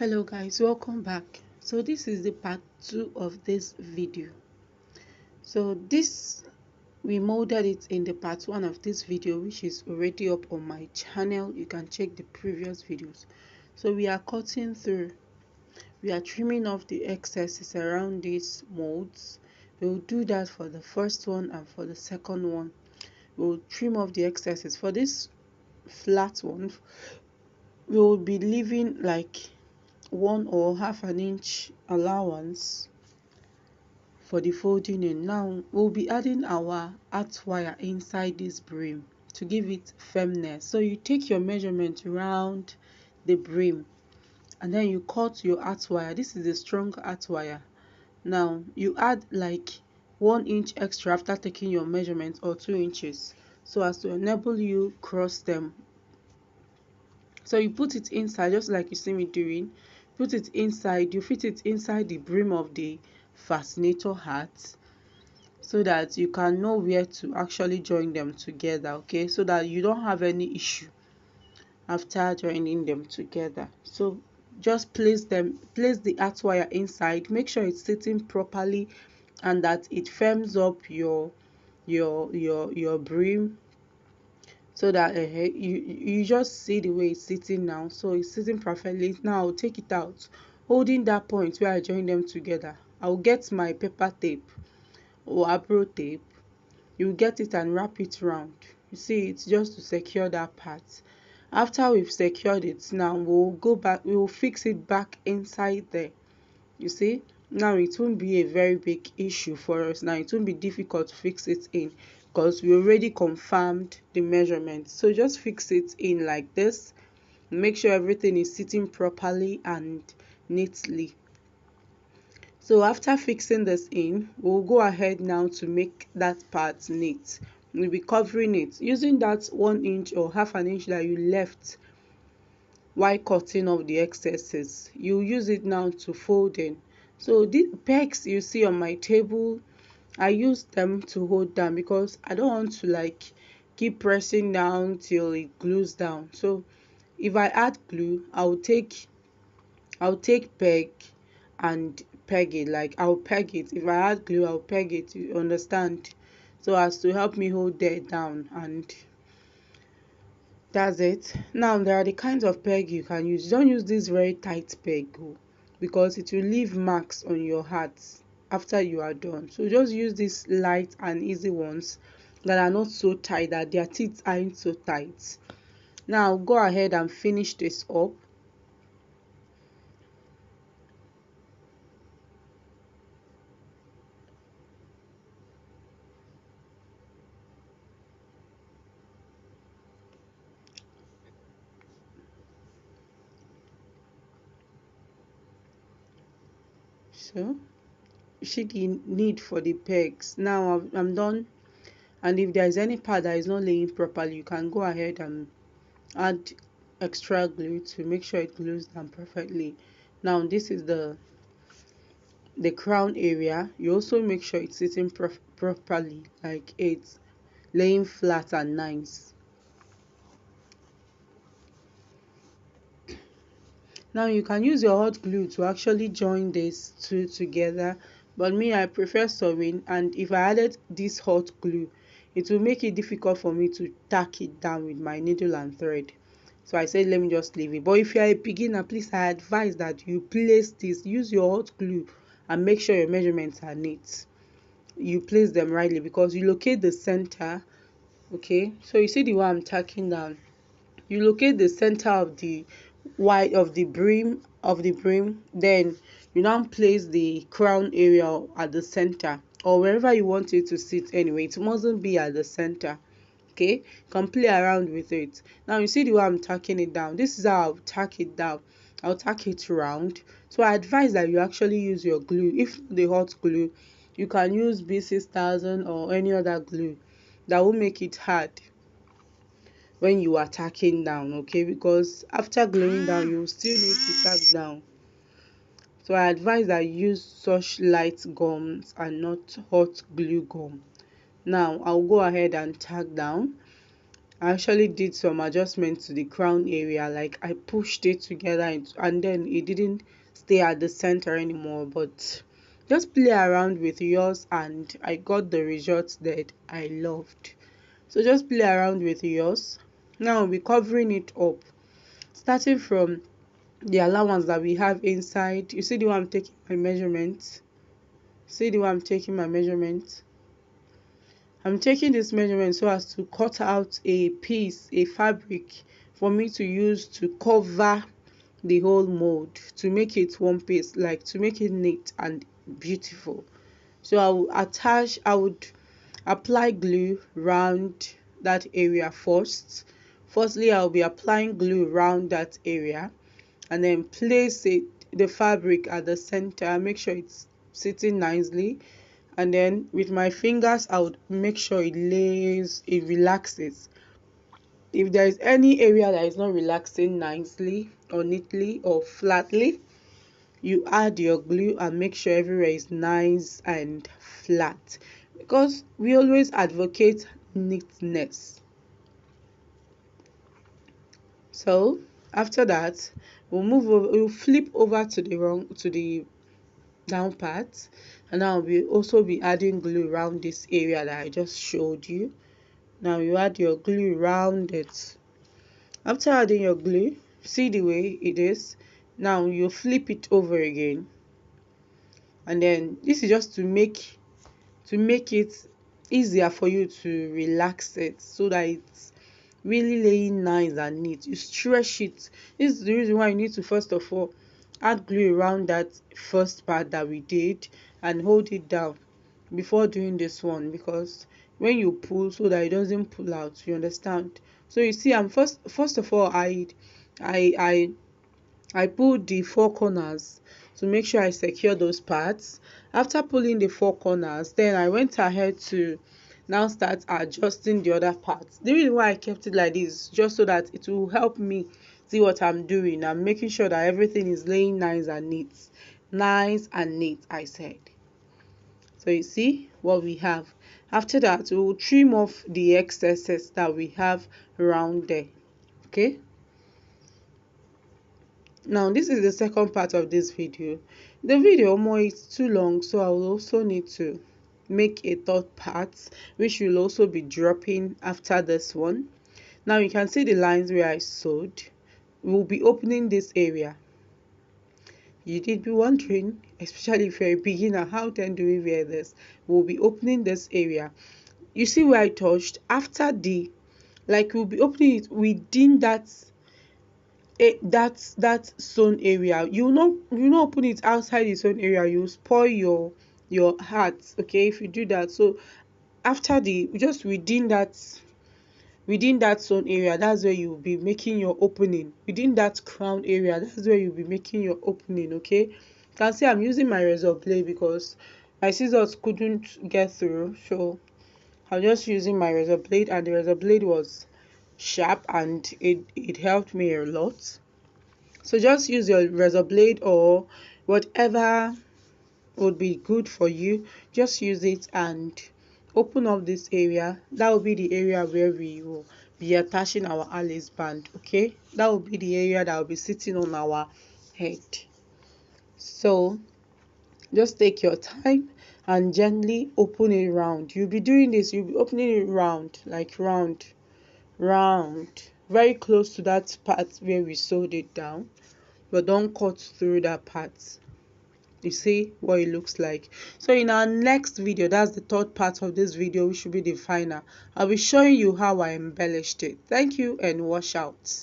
Hello guys, welcome back. So this is the part 2 of this video. So this we molded it in the part 1 of this video, which is already up on my channel. You can check the previous videos. So we are cutting through, we are trimming off the excesses around these molds. We'll do that for the first one, and for the second one we'll trim off the excesses. For this flat one, we'll be leaving like 1 or half an inch allowance for the folding in. Now we'll be adding our art wire inside this brim to give it firmness. So you take your measurement around the brim and then you cut your art wire. This is a strong art wire. Now you add like 1 inch extra after taking your measurement, or 2 inches, so as to enable you cross them. So you put it inside just like you see me doing. Put it inside, you fit it inside the brim of the fascinator hat, so that you can know where to actually join them together, okay, so that you don't have any issue after joining them together. So just place the art wire inside, make sure it's sitting properly and that it firms up your brim, so that you just see the way it's sitting now. So it's sitting perfectly. Now I'll take it out, holding that point where I join them together. I'll get my paper tape or abro tape. You get it and wrap it round. You see, it's just to secure that part. After we've secured it, now we'll go back, we'll fix it back inside there. You see, now it won't be a very big issue for us. Now it won't be difficult to fix it in, because we already confirmed the measurement. So just fix it in like this. Make sure everything is sitting properly and neatly. So after fixing this in, we'll go ahead now to make that part neat. We'll be covering it using that 1 inch or half an inch that you left while cutting off the excesses. You use it now to fold in. So these pegs you see on my table, I use them to hold down because I don't want to like keep pressing down till it glues down. So if I add glue, I'll take peg and peg it. Like I'll peg it. If I add glue, I'll peg it, you understand, so as to help me hold it down. And that's it. Now there are the kinds of peg you can use. Don't use this very tight peg, because it will leave marks on your hat after you are done. So just use these light and easy ones that are not so tight, that their teeth aren't so tight. Now go ahead and finish this up. So you see the need for the pegs. Now I'm done, and if there is any part that is not laying properly, you can go ahead and add extra glue to make sure it glues down perfectly. Now this is the crown area. You also make sure it's sitting properly, like it's laying flat and nice. Now you can use your hot glue to actually join these two together, but me, I prefer sewing, and if I added this hot glue, it will make it difficult for me to tack it down with my needle and thread. So I said let me just leave it. But if you are a beginner, please, I advise that you place this, use your hot glue, and make sure your measurements are neat. You place them rightly, because you locate the center. Okay, so you see the one I'm tacking down, you locate the center of the wide of the brim, then you now place the crown area at the center, or wherever you want it to sit. Anyway, it mustn't be at the center. Okay, you can play around with it. Now you see the way I'm tacking it down. This is how I'll tack it down. I'll tack it round. So I advise that you actually use your glue. If the hot glue, you can use B6000 or any other glue that will make it hard when you are tacking down, okay, because after gluing down you will still need to tack down. So I advise that you use such light gums and not hot glue gum. Now I'll go ahead and tack down, I actually did some adjustments to the crown area, like I pushed it together and then it didn't stay at the center anymore. But just play around with yours and I got the results that I loved. So just play around with yours. Now we'll be covering it up, starting from the allowance that we have inside. You see the way I'm taking my measurements? See the way I'm taking my measurements? I'm taking this measurement so as to cut out a piece, a fabric for me to use to cover the whole mold, to make it one piece, like to make it neat and beautiful. So I would apply glue around that area first. Firstly, I'll be applying glue around that area and then place the fabric at the center. Make sure it's sitting nicely, and then with my fingers I would make sure it relaxes. If there is any area that is not relaxing nicely or neatly or flatly, you add your glue and make sure everywhere is nice and flat, because we always advocate neatness. So after that, we'll flip over to the down part, and now we'll also be adding glue around this area that I just showed you. Now you add your glue around it. After adding your glue, see the way it is. Now you flip it over again, and then this is just to make it easier for you to relax it, so that it's really laying nice and neat. You stretch it. This is the reason why you need to first of all add glue around that first part that we did and hold it down before doing this one, because when you pull, so that it doesn't pull out, you understand? So you see, I'm first of all I I pulled the four corners to make sure I secure those parts. After pulling the four corners, then I went ahead to now start adjusting the other parts. The reason why I kept it like this, just so that it will help me see what I'm doing. I'm making sure that everything is laying nice and neat. Nice and neat, I said. So you see what we have. After that, we will trim off the excesses that we have around there. Okay. Now this is the second part of this video. The video more is too long, so I will also need to make a third part, which will also be dropping after this one. Now you can see the lines where I sewed. We'll be opening this area. You did be wondering, especially if you're a beginner, how then do we wear this? We'll be opening this area. You see where I touched? After we'll be opening it within that sewn area. You not open it outside the sewn area, you spoil your heart, okay, if you do that. So after just within that sewn area, that's where you'll be making your opening. Within that crown area, that's where you'll be making your opening. Okay, you can see I'm using my razor blade because my scissors couldn't get through, so I'm just using my razor blade, and the razor blade was sharp and it helped me a lot. So just use your razor blade or whatever would be good for you. Just use it and open up this area. That will be the area where we will be attaching our Alice band. Okay, that will be the area that will be sitting on our head. So just take your time and gently open it round. You'll be doing this, you'll be opening it round, like round, very close to that part where we sewed it down, but don't cut through that part. You see what it looks like. So in our next video, that's the third part of this video, which should be the final, I'll be showing you how I embellished it. Thank you and wash out.